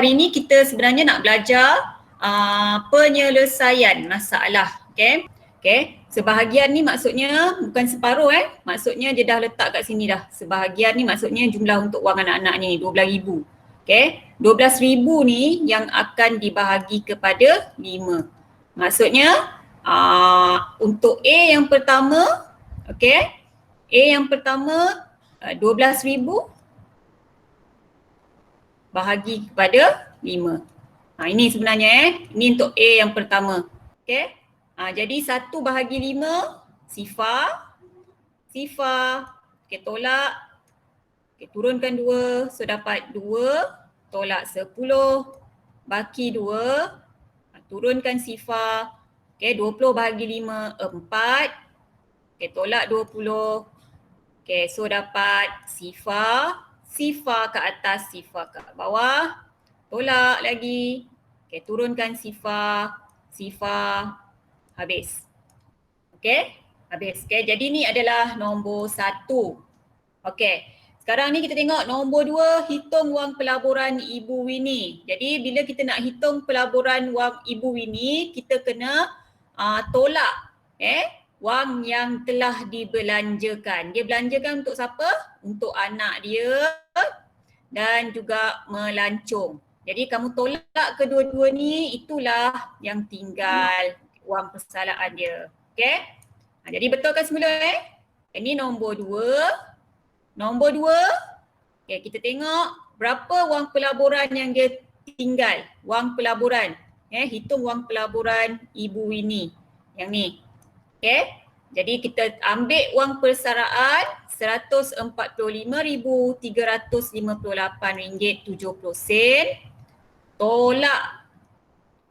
hari ni kita sebenarnya nak belajar penyelesaian masalah. Okay. Sebahagian ni maksudnya bukan separuh maksudnya dia dah letak kat sini dah. Sebahagian ni maksudnya jumlah untuk wang anak-anak ni 12,000. Okay. 12,000 ni yang akan dibahagi kepada 5. Maksudnya untuk A yang pertama, okay, A yang pertama 12,000 bahagi kepada 5. Ini sebenarnya ini untuk A yang pertama. Okay. Jadi 1 bahagi 5 sifar. Okay, tolak. Okay, turunkan 2. So dapat 2 tolak 10 baki 2. Turunkan sifar. Okay, 20 bahagi 5 4. Okay, tolak 20. Okay, so dapat sifar ke atas, sifar ke bawah. Tolak lagi. Okay, turunkan sifar, habis. Okay, habis. Okay, jadi ni adalah nombor 1. Okay, sekarang ni kita tengok nombor 2, hitung wang pelaburan Ibu Winnie. Jadi bila kita nak hitung pelaburan wang Ibu Winnie, kita kena tolak wang yang telah dibelanjakan. Dia belanjakan untuk siapa? Untuk anak dia dan juga melancong. Jadi kamu tolak kedua-dua ni, itulah yang tinggal wang persalahan dia. Okay? Jadi betulkan semula Ini nombor 2. Nombor 2, okay, kita tengok berapa wang pelaburan yang dia tinggal. Wang pelaburan. Hitung wang pelaburan Ibu Winnie. Yang ni. Okay. Jadi kita ambil wang persaraan RM145,358.70. Tolak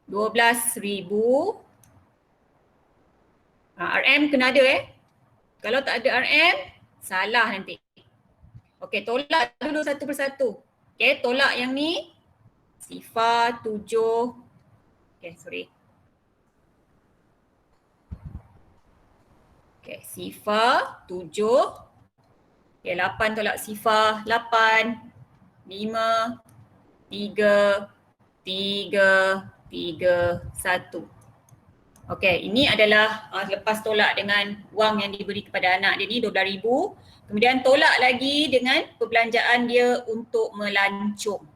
12,000. RM kena ada Kalau tak ada RM, salah nanti. Okey, tolak dulu satu persatu. Okey, tolak yang ni. Sifar 7. Okey, sorry. Okey, sifar 7. Okey, 8 tolak sifar 8. 5, 3, 1. Okey, ini adalah lepas tolak dengan wang yang diberi kepada anak dia ni 12,000. Kemudian tolak lagi dengan perbelanjaan dia untuk melancong.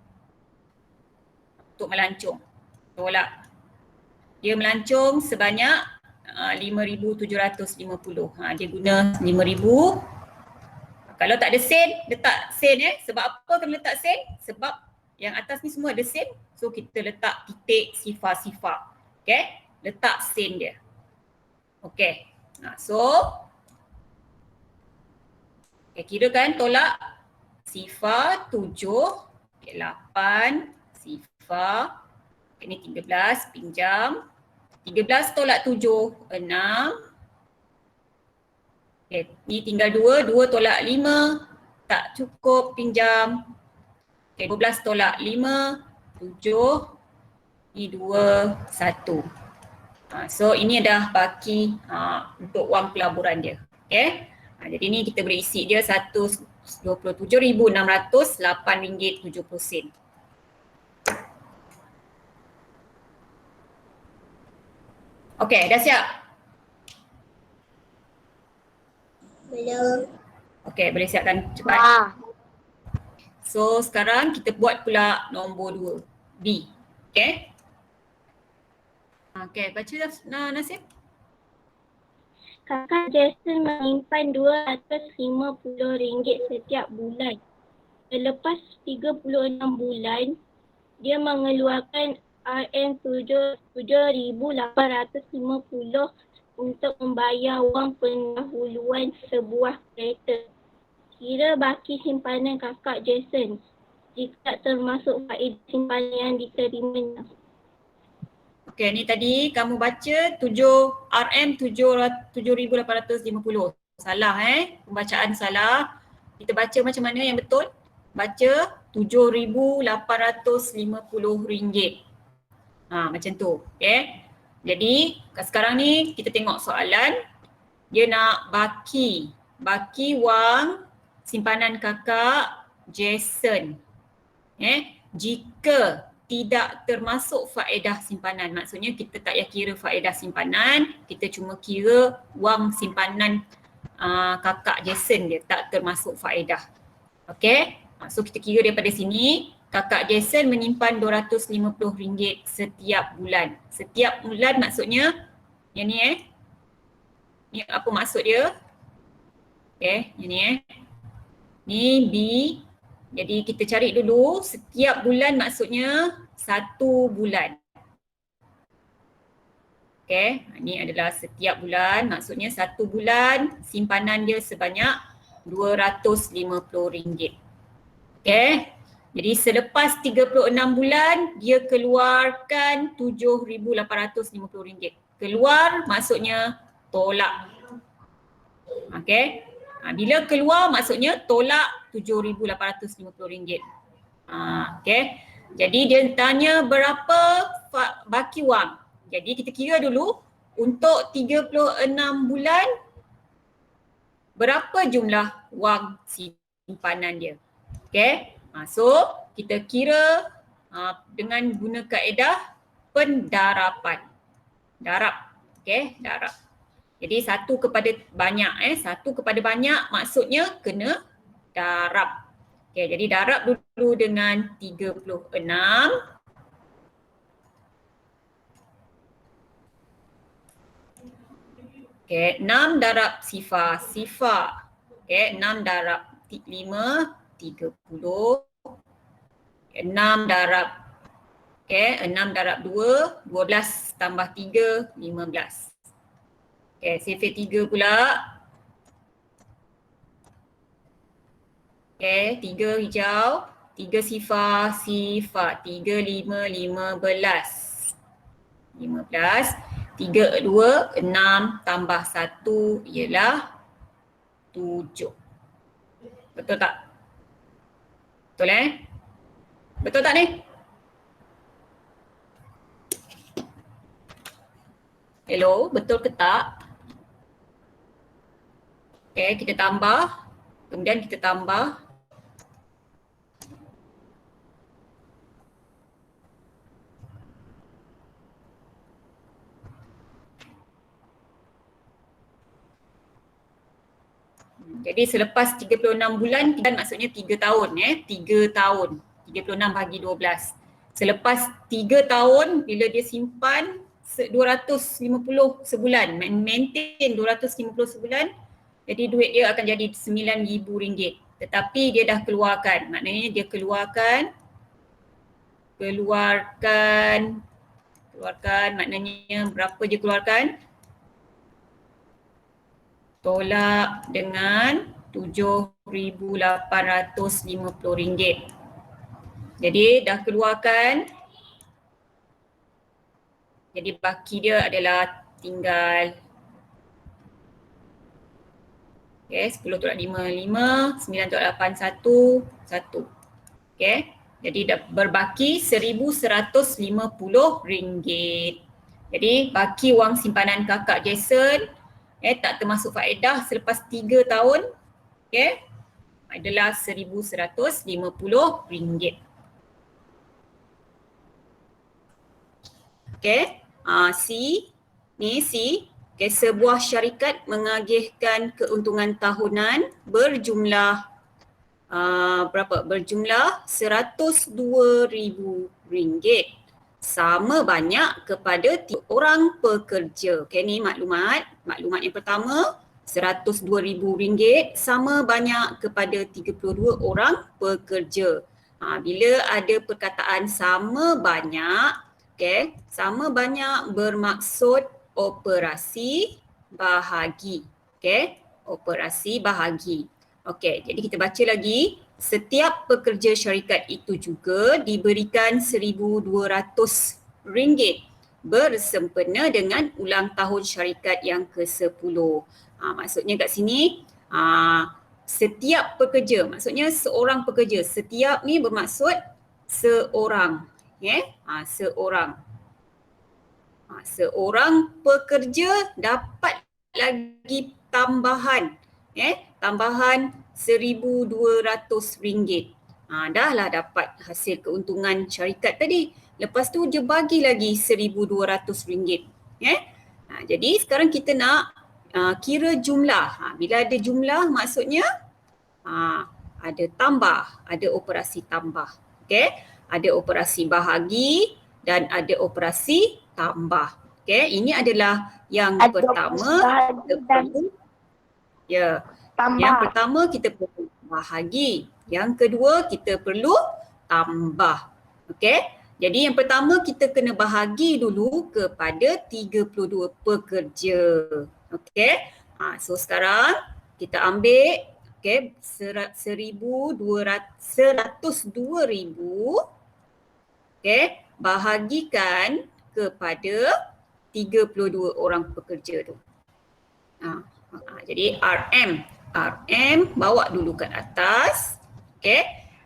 Tolak. Dia melancong sebanyak 5,750. Dia guna 5,000. Kalau tak ada sen, letak sen Sebab apa kena letak sen? Sebab yang atas ni semua ada sen. So kita letak titik sifar-sifar. Okay? Letak sen dia. Okay. Kirakan tolak sifar 7. Okay, 8 sifar. Okay, ni 13 pinjam. 13 tolak 7, 6. Okay, ni tinggal 2, 2 tolak 5, tak cukup pinjam. Okay, 12 tolak 5, 7, ni 2, 1. So ini dah baki untuk wang pelaburan dia. Okay, jadi ni kita berisi dia RM127,608.70. Okay, dah siap? Belum. Okay, boleh siapkan cepat. So sekarang kita buat pula nombor 2, B. Okay. Okay, baca Nasib. Kakak Jason menyimpan RM250 setiap bulan. Selepas 36 bulan, dia mengeluarkan RM7,850 untuk membayar wang pendahuluan sebuah kereta. Kira baki simpanan kakak Jason jika termasuk faedah simpanan yang diterimanya. Okey, ni tadi kamu baca RM7,850. Salah pembacaan salah. Kita baca macam mana yang betul? Baca RM7,850. Macam tu. Okey. Jadi sekarang ni kita tengok soalan. Dia nak baki wang simpanan kakak Jason. Jika tidak termasuk faedah simpanan. Maksudnya kita tak payah kira faedah simpanan, kita cuma kira wang simpanan kakak Jason dia, tak termasuk faedah. Okay, so kita kira daripada sini, kakak Jason menyimpan RM250 setiap bulan. Setiap bulan maksudnya, yang ni ni apa maksud dia? Okay, yang ni ni B. Jadi kita cari dulu setiap bulan maksudnya 1 bulan. Okay, ni adalah setiap bulan maksudnya 1 bulan simpanan dia sebanyak RM250. Okay, jadi selepas 36 bulan dia keluarkan RM7,850. Keluar maksudnya tolak. Okay, bila keluar maksudnya tolak RM7,850. Okay, jadi dia tanya berapa baki wang. Jadi kita kira dulu untuk 36 bulan berapa jumlah wang simpanan dia. Okay, so kita kira dengan guna kaedah pendarapan. Darab, okay, darab. Jadi satu kepada banyak, satu kepada banyak maksudnya kena darab. Okay, jadi darab dulu dengan 36. Okay, 6 darab sifar, sifar. Okay, 6 darab 5, 30. 6 darab, okay, 6 darab 2, 12 tambah 3, 15. Okay, sifar 3 pula. Okay, 3 hijau, 3 sifar, sifar. 3, 5, 15. 15. 3, 2, 6 tambah 1 ialah 7. Betul tak? Betul Betul tak ni? Hello, betul ke tak? Okay, kita tambah. Kemudian kita tambah. Jadi selepas 36 bulan, maksudnya 3 tahun 3 tahun. 36 bagi 12. Selepas 3 tahun bila dia simpan 250 sebulan, maintain 250 sebulan, jadi duit dia akan jadi RM9,000. Tetapi dia dah keluarkan, maknanya dia keluarkan maknanya berapa dia keluarkan? Tolak dengan RM7,850. Jadi dah keluarkan. Jadi baki dia adalah tinggal 10 tolak 5, 5, 9 tolak 8, 1, 1. Okay. Jadi dah berbaki RM1,150. Jadi baki wang simpanan kakak Jason tak termasuk faedah selepas 3 tahun adalah RM1,150. C, ni C. Sebuah syarikat mengagihkan keuntungan tahunan berjumlah berjumlah RM102,000 sama banyak kepada 3 orang pekerja. Ni maklumat yang pertama, RM102,000 sama banyak kepada 32 orang pekerja. Bila ada perkataan sama banyak, sama banyak bermaksud operasi bahagi. Operasi bahagi. Jadi kita baca lagi. Setiap pekerja syarikat itu juga diberikan RM1,200 bersempena dengan ulang tahun syarikat yang ke-10. Maksudnya kat sini setiap pekerja, maksudnya seorang pekerja. Setiap ni bermaksud seorang. Seorang. Seorang pekerja dapat lagi tambahan tambahan RM1,200. Dah lah dapat hasil keuntungan syarikat tadi. Lepas tu dia bagi lagi RM1,200. Jadi sekarang kita nak kira jumlah. Bila ada jumlah maksudnya ada tambah, ada operasi tambah. Okey, ada operasi bahagi dan ada operasi tambah. Okey, ini adalah yang Ada pertama. bahagi dan Yang tambah. pertama kita perlu bahagi. Yang kedua kita perlu tambah. Okey. Jadi yang pertama kita kena bahagi dulu kepada 32 pekerja. Okey. So sekarang kita ambil $102,000 bahagikan kepada 32 orang pekerja tu. Jadi RM bawa dulu kat atas.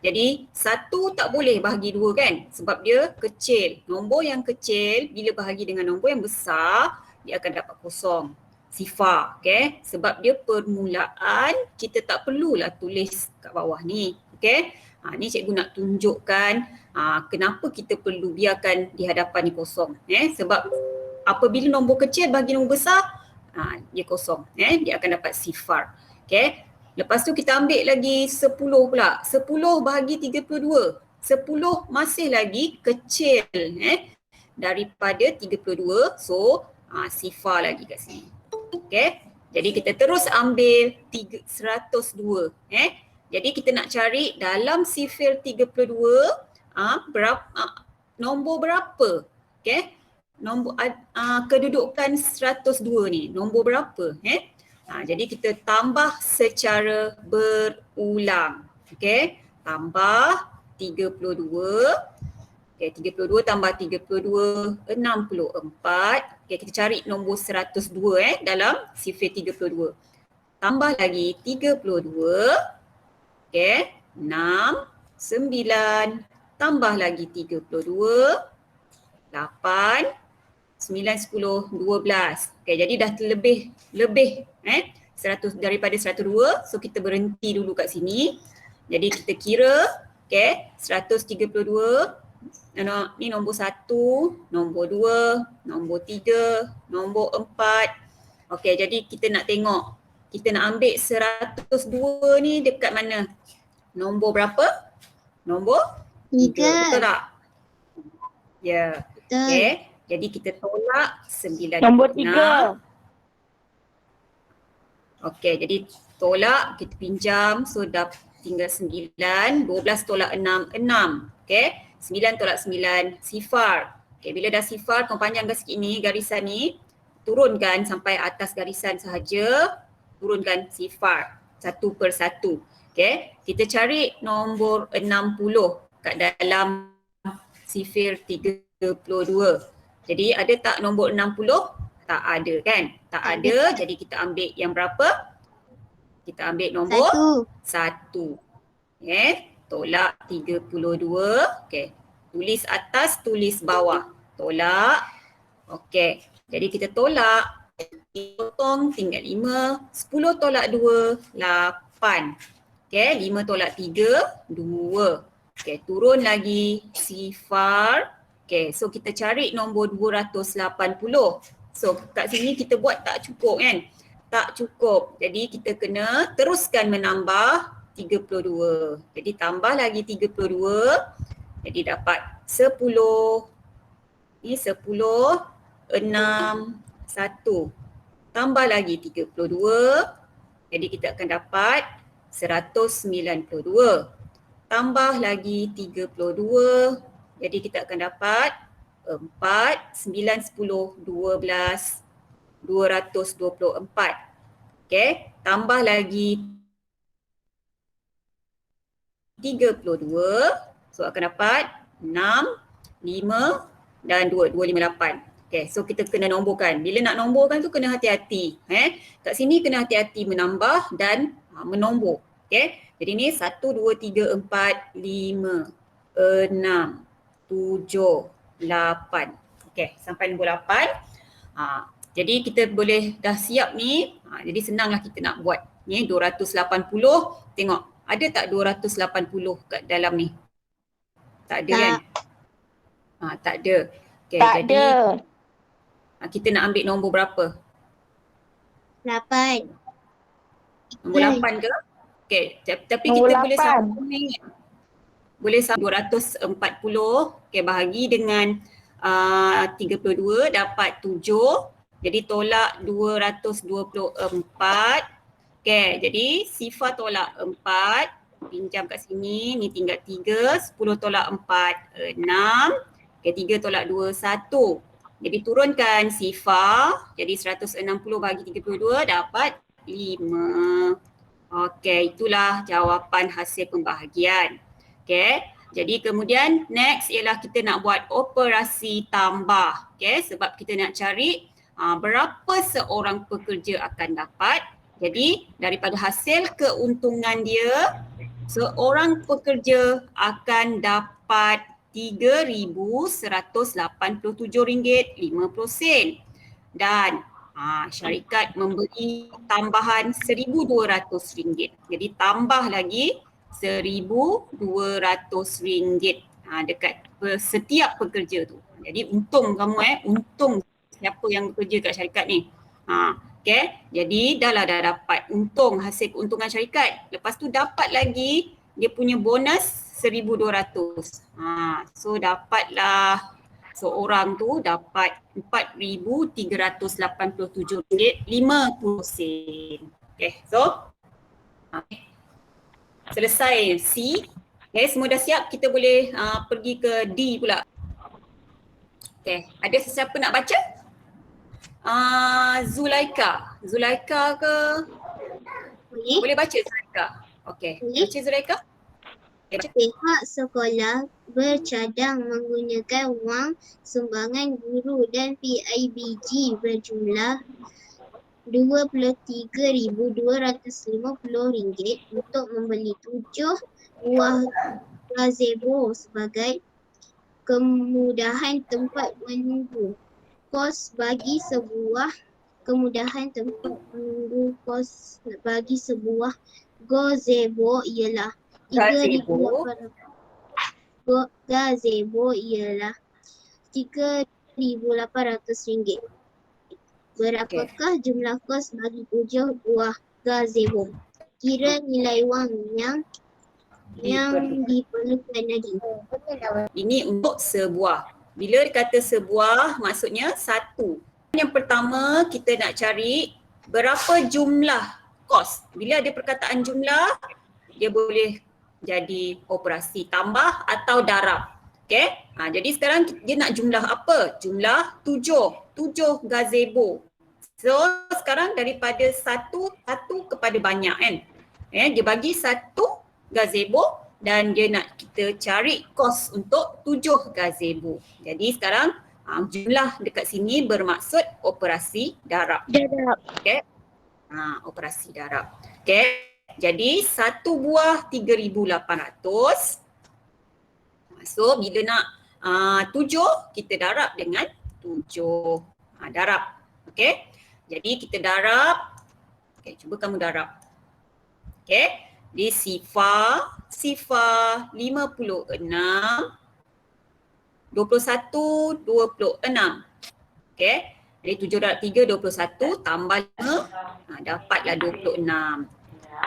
Jadi 1 tak boleh bahagi 2 kan? Sebab dia kecil. Nombor yang kecil bila bahagi dengan nombor yang besar, dia akan dapat kosong. Sifar. Sebab dia permulaan, kita tak perlulah tulis kat bawah ni. Ni cikgu nak tunjukkan kenapa kita perlu biarkan di hadapan ni kosong. Sebab apabila nombor kecil bahagi nombor besar, dia kosong. Dia akan dapat sifar. Lepas tu kita ambil lagi 10 pula. 10 bahagi 32. 10 masih lagi kecil daripada 32. So sifar lagi kat sini. Jadi kita terus ambil 102. Jadi kita nak cari dalam sifir 32 nombor berapa? Nombor kedudukan 102 ni nombor berapa? Jadi kita tambah secara berulang. Tambah 32. 32 tambah 32, 64. Kita cari nombor 102 dalam sifir 32. Tambah lagi 32. 6, 9. Tambah lagi 32. 8, 9, 10, 12. Jadi dah lebih 100 daripada 102. So kita berhenti dulu kat sini. Jadi kita kira 132. Ni nombor 1, nombor 2, nombor 3, nombor 4. Jadi kita nak tengok. Kita nak ambil 102 ni dekat mana? Nombor berapa? Nombor 3. Betul tak? Ya. Jadi kita tolak 9. Nombor 3. Jadi tolak, kita pinjam. So dah tinggal 9. 12 tolak 6, 6. 9 tolak 9, sifar. Bila dah sifar, kau panjangkan sikit ni, garisan ni. Turunkan sampai atas garisan sahaja. Turunkan sifar. Satu per satu. Kita cari nombor 60 kat dalam sifir 32. Jadi ada tak nombor 60? Tak ada kan? Tak ada. Jadi kita ambil yang berapa? Kita ambil nombor 1. Tolak 32. Tulis atas, tulis bawah. Tolak. Jadi kita tolak. Potong tinggal 5. 10 tolak 2, 8. 5 tolak 3, 2. Turun lagi sifar. So kita cari nombor 280. So kat sini kita buat tak cukup kan? Tak cukup. Jadi kita kena teruskan menambah 32. Jadi tambah lagi 32. Jadi dapat 10. Ni 10, 6, 1. Tambah lagi 32. Jadi kita akan dapat 192. Tambah lagi 32. Jadi kita akan dapat 4, 9, 10, 12, 224. Tambah lagi 32. So akan dapat 6, 5 dan 2, 258. So kita kena nomborkan. Bila nak nomborkan tu kena hati-hati. Kat sini kena hati-hati menambah dan menombor. Jadi ni 1, 2, 3, 4, 5, 6, 7, 8. Sampai nombor 8. Jadi kita boleh dah siap ni. Jadi senanglah kita nak buat. Ni 280. Tengok ada tak 280 kat dalam ni? Tak ada kan? Tak ada. Okay, Tak jadi ada. kita nak ambil nombor berapa? 8. Nombor 8 ke? Okay, tapi Nombor kita boleh 8. sambung ni. Boleh sambung 240. Okay, bahagi dengan 32 dapat 7. Jadi tolak 224. Okay, jadi Sifah tolak 4. Pinjam kat sini, ni tinggal 3. 10 tolak 4, 6. Okay, 3 tolak 2, 1. Jadi turunkan Sifah. Jadi 160 bagi 32 dapat 5. Okey, itulah jawapan hasil pembahagian. Okey, jadi kemudian next ialah kita nak buat operasi tambah. Okey, sebab kita nak cari berapa seorang pekerja akan dapat. Jadi daripada hasil keuntungan dia, seorang pekerja akan dapat RM3,187.50 dan syarikat memberi tambahan RM1,200. Jadi tambah lagi RM1,200 dekat setiap pekerja tu. Jadi untung kamu untung siapa yang bekerja kat syarikat ni. Okay, jadi dah dapat untung hasil keuntungan syarikat. Lepas tu dapat lagi dia punya bonus RM1,200. So dapatlah seorang tu dapat RM4,387.50. Okay, so selesai C. Okay, semua dah siap, kita boleh pergi ke D pula. Okay, ada sesiapa nak baca? Zulaika ke? Boleh baca Zulaika? Okay, baca Zulaika. Pihak sekolah bercadang menggunakan wang sumbangan guru dan PIBG berjumlah RM23,250 untuk membeli 7 buah gazebo sebagai kemudahan tempat menunggu. Kos bagi sebuah gazebo ialah RM3,800. Berapakah jumlah kos bagi 7 buah gazebo? Kira nilai wang yang diperlukan lagi. Ini untuk sebuah. Bila dikata sebuah maksudnya satu. Yang pertama kita nak cari berapa jumlah kos. Bila ada perkataan jumlah, dia boleh jadi operasi tambah atau darab. Okay? Jadi sekarang dia nak jumlah apa? Jumlah 7 gazebo. So sekarang daripada satu kepada banyak kan. Dia bagi 1 gazebo dan dia nak kita cari kos untuk 7 gazebo. Jadi sekarang jumlah dekat sini bermaksud operasi darab. Okay? Operasi darab. Okay? Jadi 1 buah 3,800. So bila nak 7 kita darab dengan 7. Darab. Okay? Jadi kita darab. Okay, cuba kamu darab. Okay? Di Sifah 56, 21, 26. Okay? Jadi 7 darab 3, 21 tambah 5, dapatlah 26.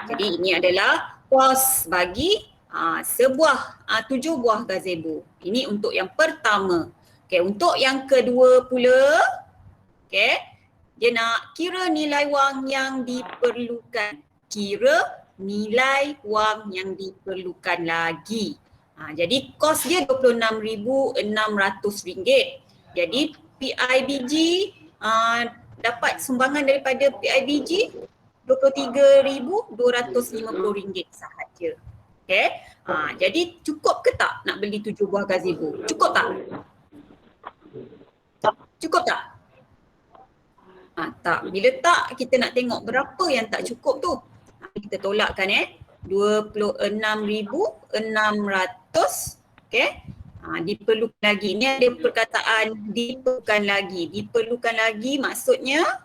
Jadi ini adalah kos bagi 7 buah gazebo. Ini untuk yang pertama. Okay, untuk yang kedua pula, okay, dia nak kira nilai wang yang diperlukan. Kira nilai wang yang diperlukan lagi. Jadi kos dia RM26,600. Jadi PIBG dapat sumbangan daripada PIBG RM23,250 sahaja. Okay. Jadi cukup ke tak nak beli 7 buah gazebo? Cukup tak? Cukup tak? Tak. Bila tak, kita nak tengok berapa yang tak cukup tu. Kita tolakkan RM26,600. Okay. Diperlukan lagi. Ini ada perkataan diperlukan lagi. Diperlukan lagi maksudnya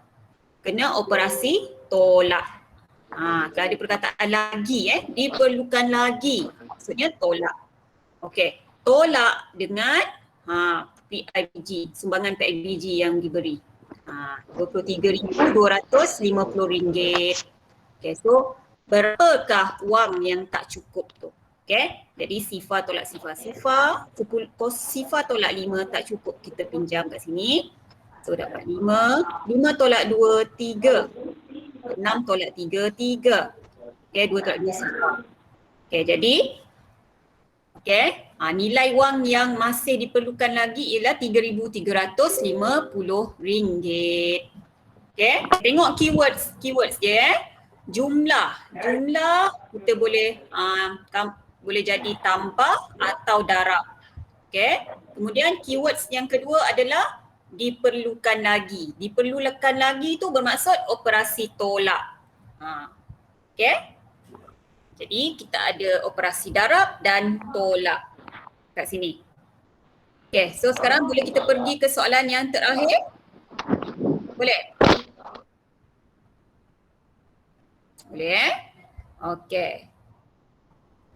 kena operasi tolak. Kalau ada perkataan lagi diperlukan lagi maksudnya tolak. Okey, tolak dengan PIBG, sumbangan PIBG yang diberi. RM23,250. Okay, so berapakah wang yang tak cukup tu? Okay, jadi sifar tolak sifar. Sifar tolak 5 tak cukup, kita pinjam kat sini. So dapat 5. 5 tolak 2, 3. 6 tolak 3, 3. Okay, 2 tolak 2 sifar. Okay, jadi nilai wang yang masih diperlukan lagi ialah RM3,350. Okay, tengok keywords dia. Jumlah kita boleh boleh jadi tambah atau darab. Okay, kemudian keywords yang kedua adalah diperlukan lagi. Diperlukan lagi tu bermaksud operasi tolak. Okay, jadi kita ada operasi darab dan tolak kat sini. Okay, so sekarang boleh kita pergi ke soalan yang terakhir? Boleh? Boleh? Okay.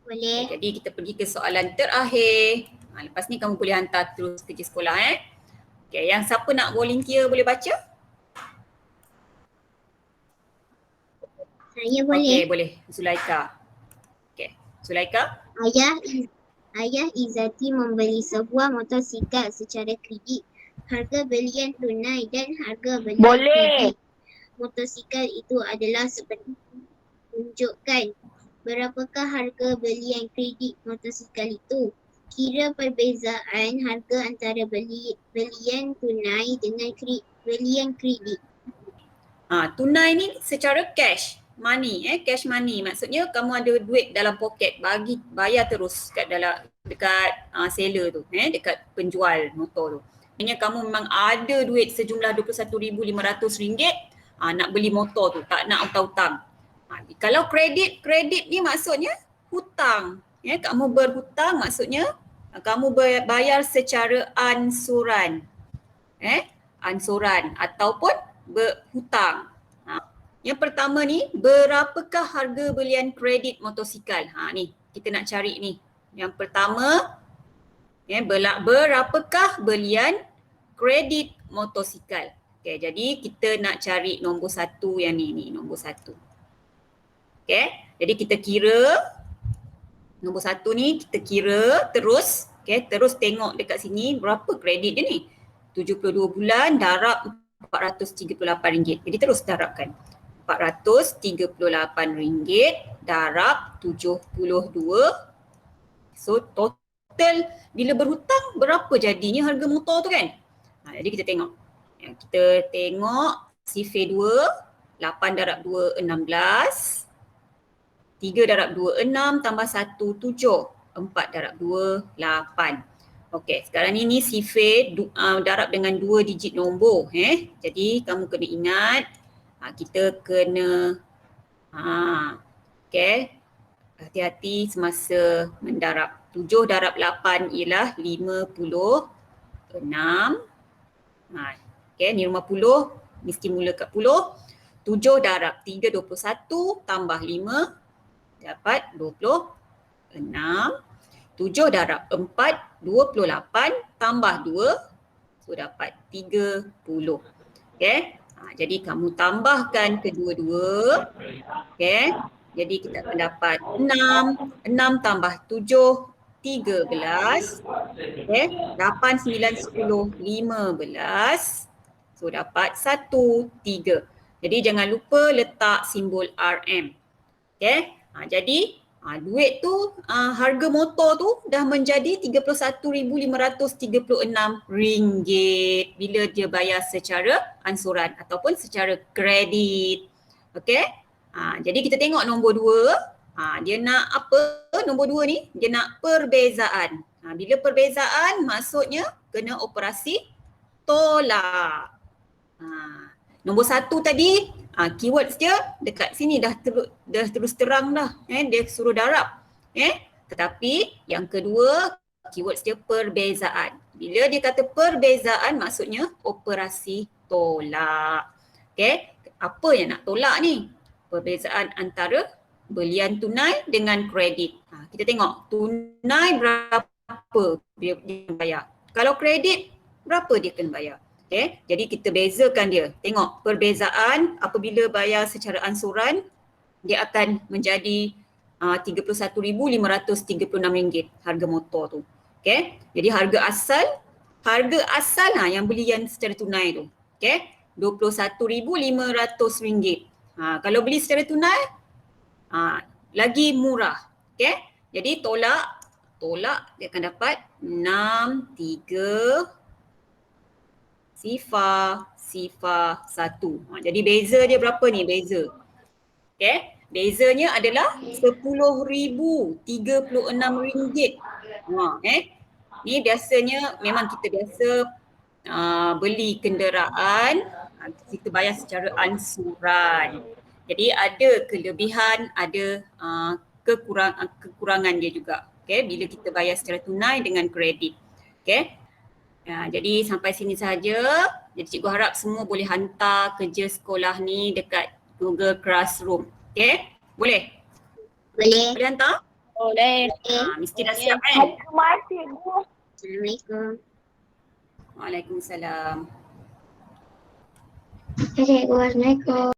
Boleh. Jadi kita pergi ke soalan terakhir. Lepas ni kamu boleh hantar terus kerja sekolah Okay, yang siapa nak volunteer boleh baca? Saya boleh. Okay, boleh. Zulaika. Okay, Zulaika. Ayah Izzati membeli sebuah motosikal secara kredit. Harga belian tunai dan harga belian kredit motosikal itu adalah seperti tunjukkan berapakah harga belian kredit motosikal itu. Kira perbezaan harga antara belian tunai dengan belian kredit. Tunai ni secara cash money, cash money. Maksudnya kamu ada duit dalam poket, bayar terus dekat seller tu, dekat penjual motor tu. Maksudnya kamu memang ada duit sejumlah RM21,500 nak beli motor tu, tak nak hutang-hutang. Kalau kredit ni maksudnya hutang. Kamu berhutang maksudnya kamu bayar secara ansuran. Ansuran ataupun berhutang. Yang pertama ni, berapakah harga belian kredit motosikal? Ni kita nak cari ni. Yang pertama, berapakah belian kredit motosikal? Okay, jadi kita nak cari nombor 1 yang ni nombor 1. Okay, jadi kita kira nombor 1 ni, kita kira terus. Okay, terus tengok dekat sini berapa kredit dia ni. 72 bulan darab RM438. Jadi terus darabkan. RM438 darab 72. So total bila berhutang berapa jadinya harga motor tu kan? Jadi kita tengok. Kita tengok sifir 2, 8 darab 2, 16. 3 darab 2, 6 tambah 1, 7. 4 darab 2, 8. Okey, sekarang ni sifir darab dengan 2 digit nombor. Jadi kamu kena ingat, kita kena hati-hati semasa mendarab. 7 darab 8 ialah 56. Ni 50, mesti mula kat puluh. 7 darab 3, 21 tambah 5 dapat 26. 7 darab 4, 28 tambah 2, so dapat 30. Okay, jadi kamu tambahkan kedua-dua. Okay, jadi kita akan dapat 6 tambah 7, 13. Okay, 8, 9, 10, 15. So dapat 1, 3. Jadi jangan lupa letak simbol RM. Okay, jadi duit tu, harga motor tu dah menjadi RM31,536 bila dia bayar secara ansuran ataupun secara kredit. Okay, jadi kita tengok nombor 2. Dia nak apa nombor 2 ni? Dia nak perbezaan. Bila perbezaan maksudnya kena operasi tolak. Nombor 1 tadi, keywords dia dekat sini dah terus terang dah. Dia suruh darab. Tetapi yang kedua, keywords dia perbezaan. Bila dia kata perbezaan maksudnya operasi tolak. Okay, apa yang nak tolak ni? Perbezaan antara belian tunai dengan kredit. Kita tengok tunai berapa dia bayar. Kalau kredit, berapa dia kena bayar? Okay, jadi kita bezakan dia. Tengok perbezaan apabila bayar secara ansuran, dia akan menjadi RM31,536 harga motor tu. Okay, jadi harga asal yang beli yang secara tunai tu. Okay, RM21,500. Kalau beli secara tunai, lagi murah. Okay, jadi tolak dia akan dapat 63,1. Jadi beza dia berapa ni beza? Okay, bezanya adalah RM10,036. Ni biasanya memang kita biasa beli kenderaan, kita bayar secara ansuran. Jadi ada kelebihan, ada kekurangan dia juga. Okay, bila kita bayar secara tunai dengan kredit. Okay. Jadi sampai sini saja. Jadi cikgu harap semua boleh hantar kerja sekolah ni dekat Google Classroom. Okay, boleh? Boleh. Boleh hantar? Boleh. Mesti dah siap kan? Assalamualaikum. Waalaikumsalam. Assalamualaikum.